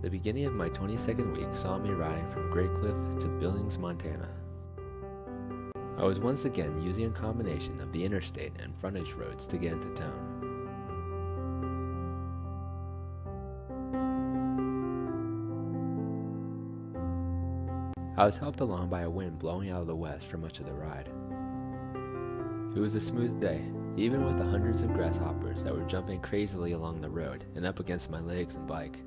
The beginning of my 22nd week saw me riding from Greycliff to Billings, Montana. I was once again using a combination of the interstate and frontage roads to get into town. I was helped along by a wind blowing out of the west for much of the ride. It was a smooth day, even with the hundreds of grasshoppers that were jumping crazily along the road and up against my legs and bike.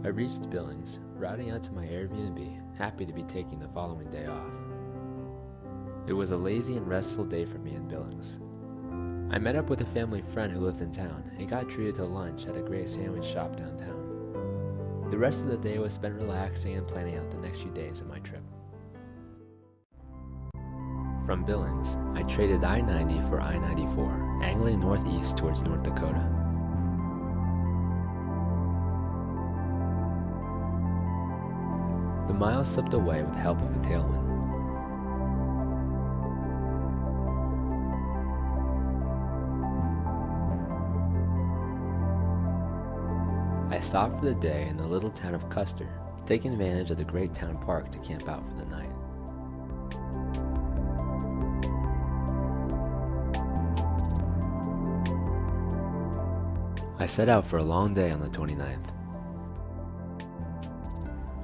I reached Billings, riding out to my Airbnb, happy to be taking the following day off. It was a lazy and restful day for me in Billings. I met up with a family friend who lived in town and got treated to lunch at a great sandwich shop downtown. The rest of the day was spent relaxing and planning out the next few days of my trip. From Billings, I traded I-90 for I-94, angling northeast towards North Dakota. The miles slipped away with the help of a tailwind. I stopped for the day in the little town of Custer, taking advantage of the great town park to camp out for the night. I set out for a long day on the 29th.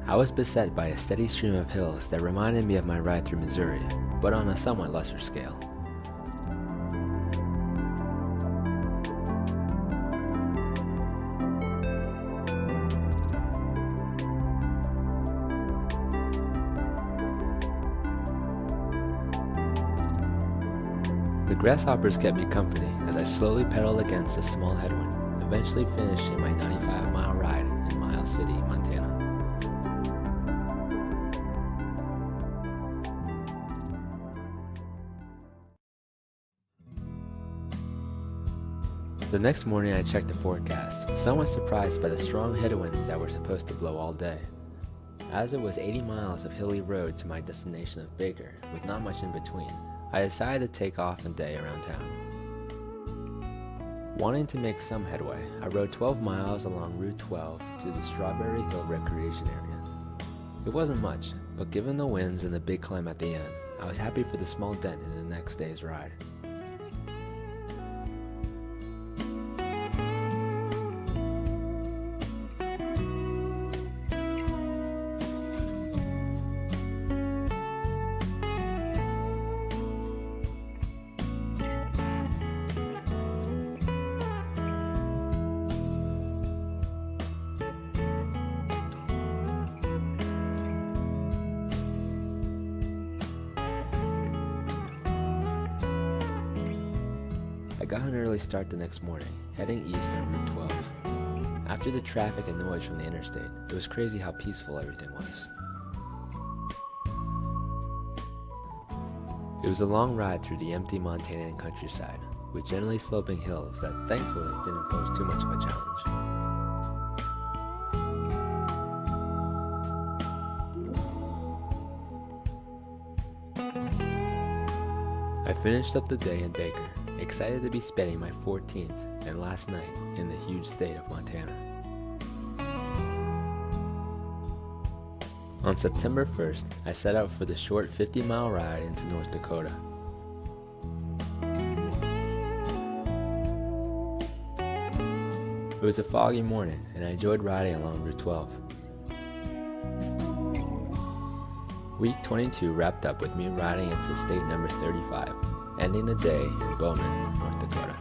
I was beset by a steady stream of hills that reminded me of my ride through Missouri, but on a somewhat lesser scale. The grasshoppers kept me company as I slowly pedaled against a small headwind, eventually finishing my 95-mile ride in Miles City, Montana. The next morning I checked the forecast, somewhat surprised by the strong headwinds that were supposed to blow all day. As it was 80 miles of hilly road to my destination of Baker, with not much in between, I decided to take off a day around town. Wanting to make some headway, I rode 12 miles along Route 12 to the Strawberry Hill Recreation Area. It wasn't much, but given the winds and the big climb at the end, I was happy for the small dent in the next day's ride. I got an early start the next morning, heading east on Route 12. After the traffic and noise from the interstate, it was crazy how peaceful everything was. It was a long ride through the empty Montanan countryside, with gently sloping hills that thankfully didn't pose too much of a challenge. I finished up the day in Baker, excited to be spending my 14th and last night in the huge state of Montana. On September 1st, I set out for the short 50-mile ride into North Dakota. It was a foggy morning, and I enjoyed riding along Route 12. Week 22 wrapped up with me riding into state number 35, ending the day in Bowman, North Dakota.